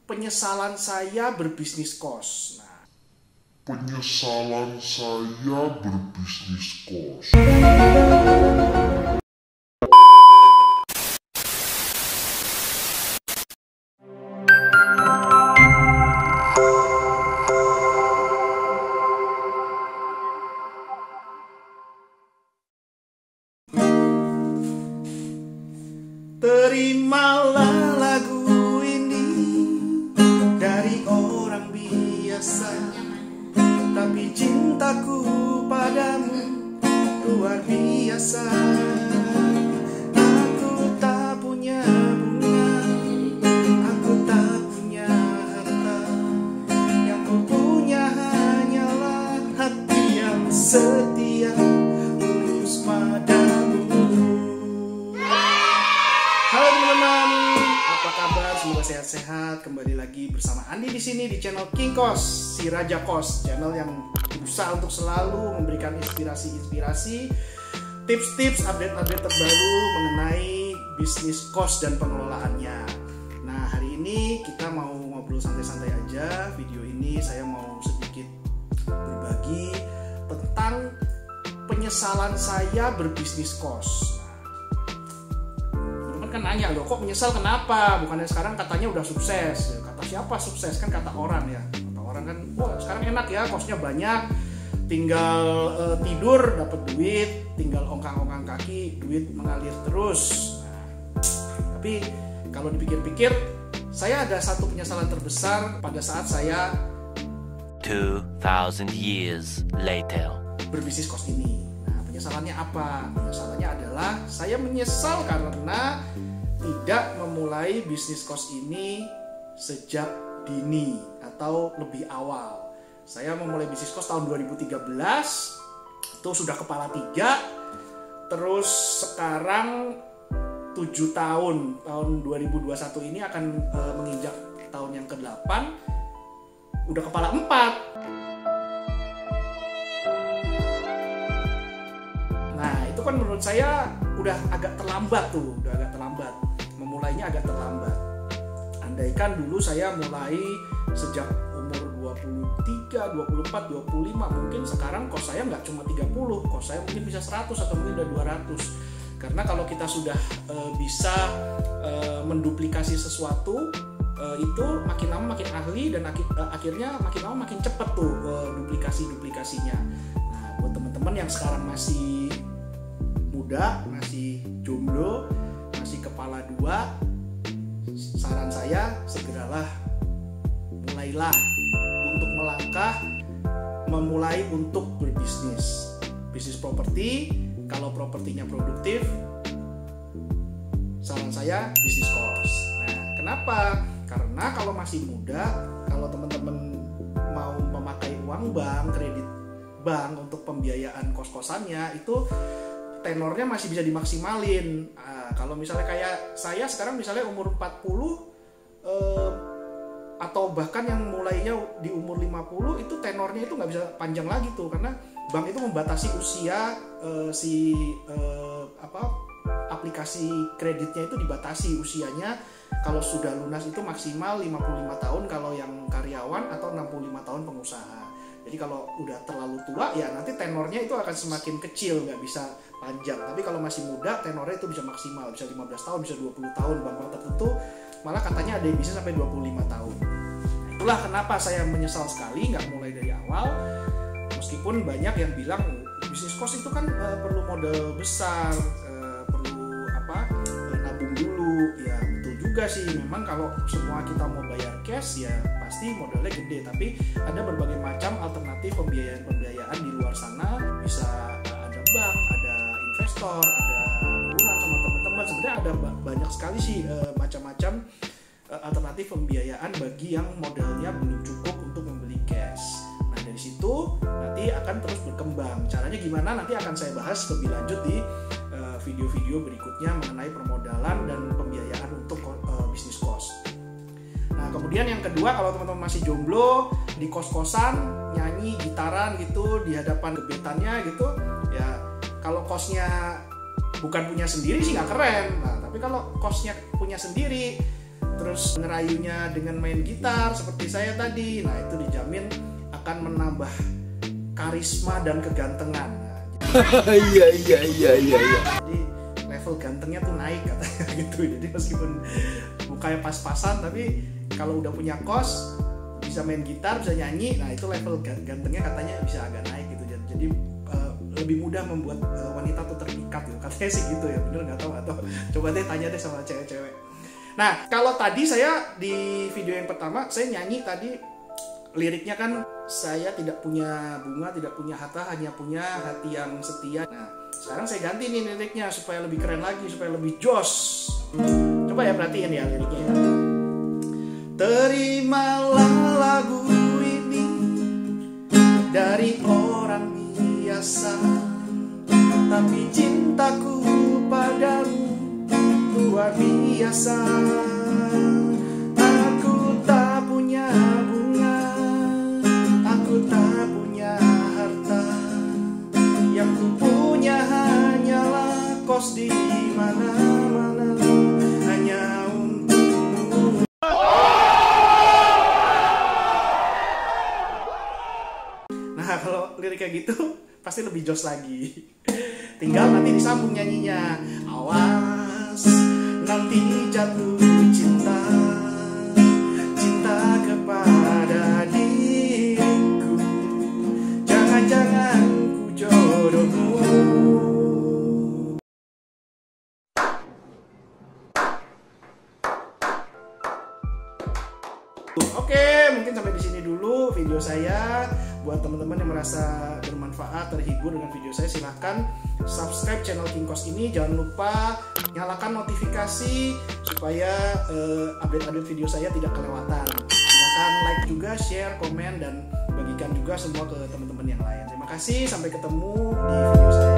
penyesalan saya berbisnis kos. Penyesalan saya berbisnis kos. Terimalah lagu ini dari orang biasa, tapi cintaku padamu luar biasa. Aku tak punya bunga, aku tak punya harta, yang ku punya hanyalah hati yang setia tulus padamu. Halo teman-teman, apa kabar? Semoga sehat-sehat. Kembali lagi bersama Andi di sini di channel King Kos, si Raja Kos, channel yang berusaha untuk selalu memberikan inspirasi-inspirasi, tips-tips, update-update terbaru mengenai bisnis kos dan pengelolaannya. Nah, hari ini kita mau ngobrol santai-santai aja. Video ini saya mau sedikit berbagi tentang penyesalan saya berbisnis kos. Kan nanya, loh kok menyesal kenapa? Bukannya sekarang katanya udah sukses. Kata siapa sukses? Kan kata orang ya. Kata orang kan, wah sekarang enak ya, kosnya banyak, tinggal tidur dapat duit, tinggal ongkang-ongkang kaki, duit mengalir terus. Nah, tapi kalau dipikir-pikir, saya ada satu penyesalan terbesar pada saat saya 2000 years later berbisnis kos ini. Penyesalannya apa? Penyesalannya adalah saya menyesal karena tidak memulai bisnis kos ini sejak dini atau lebih awal. Saya memulai bisnis kos tahun 2013, itu sudah kepala 3, terus sekarang 7 tahun 2021 ini akan menginjak tahun yang ke-8, udah kepala 4. Kan menurut saya udah agak terlambat memulainya agak terlambat. Andaikan dulu saya mulai sejak umur 23, 24, 25, mungkin sekarang kos saya nggak cuma 30, kos saya mungkin bisa 100 atau mungkin udah 200. Karena kalau kita sudah bisa menduplikasi sesuatu, itu makin lama makin ahli dan akhirnya makin lama makin cepet tuh duplikasinya. Nah, buat teman-teman yang sekarang masih muda, masih jomblo, masih kepala 2, saran saya segeralah mulailah untuk memulai untuk berbisnis. Bisnis properti, kalau propertinya produktif, saran saya bisnis kos. Nah, kenapa? Karena kalau masih muda, kalau teman-teman mau memakai uang bank, kredit bank untuk pembiayaan kos-kosannya, itu tenornya masih bisa dimaksimalin. Kalau misalnya kayak saya sekarang misalnya umur 40 atau bahkan yang mulainya di umur 50, itu tenornya itu nggak bisa panjang lagi tuh, karena bank itu membatasi usia aplikasi kreditnya itu dibatasi usianya. Kalau sudah lunas itu maksimal 55 tahun kalau yang karyawan atau 65 tahun pengusaha. Jadi kalau udah terlalu tua ya nanti tenornya itu akan semakin kecil, nggak bisa panjang. Tapi kalau masih muda tenornya itu bisa maksimal, bisa 15 tahun, bisa 20 tahun. Bank-bank tertentu malah katanya ada yang bisa sampai 25 tahun. Itulah kenapa saya menyesal sekali nggak mulai dari awal. Meskipun banyak yang bilang bisnis kos itu kan perlu modal besar, perlu nabung dulu. Ya betul juga sih, memang kalau semua kita mau bayar cash ya pasti modalnya gede, tapi ada berbagai macam alternatif pembiayaan di luar sana. Bisa ada bank, ada investor, ada hubungan sama teman-teman. Sebenarnya ada banyak sekali sih macam-macam alternatif pembiayaan bagi yang modalnya belum cukup untuk membeli cash. Nah, dari situ nanti akan terus berkembang. Caranya gimana nanti akan saya bahas lebih lanjut di video-video berikutnya mengenai permodalan dan pembiayaan untuk bisnis kos. Nah, kemudian yang kedua, kalau teman-teman masih jomblo, di kos-kosan, nyanyi, gitaran gitu, di hadapan gebetannya gitu, ya kalau kosnya bukan punya sendiri sih nggak keren. Nah, tapi kalau kosnya punya sendiri, terus ngerayunya dengan main gitar seperti saya tadi, nah itu dijamin akan menambah karisma dan kegantengan. Iya. Jadi level gantengnya tuh naik katanya gitu. Jadi meskipun mukanya pas-pasan, tapi kalau udah punya kos, bisa main gitar, bisa nyanyi, nah itu level gantengnya katanya bisa agak naik gitu. Jadi lebih mudah membuat wanita tuh terikat gitu. Katanya sih gitu ya, bener nggak tahu, atau coba deh tanya deh sama cewek-cewek. Nah kalau tadi saya di video yang pertama saya nyanyi tadi, liriknya kan saya tidak punya bunga, tidak punya harta, hanya punya hati yang setia. Nah sekarang saya ganti nih liriknya supaya lebih keren lagi, supaya lebih jos. Coba ya perhatiin ya liriknya ya. Terimalah lagu ini dari orang biasa, tapi cintaku padamu luar biasa. Aku tak punya bunga, aku tak punya harta, yang ku punya hanyalah kos di mana-mana, hanya untukmu. Nah kalau lirik kayak gitu pasti lebih jos lagi. Tinggal nanti disambung nyanyinya. Awas nanti jatuh cinta, cinta kepada diriku, jangan-jangan ku jodohmu. Oke, mungkin sampai di sini dulu video saya. Buat teman-teman yang merasa bermanfaat, terhibur dengan video saya, silahkan subscribe channel King Kos ini. Jangan lupa nyalakan notifikasi supaya update-update video saya tidak kelewatan. Silahkan like juga, share, komen, dan bagikan juga semua ke teman-teman yang lain. Terima kasih, sampai ketemu di video saya.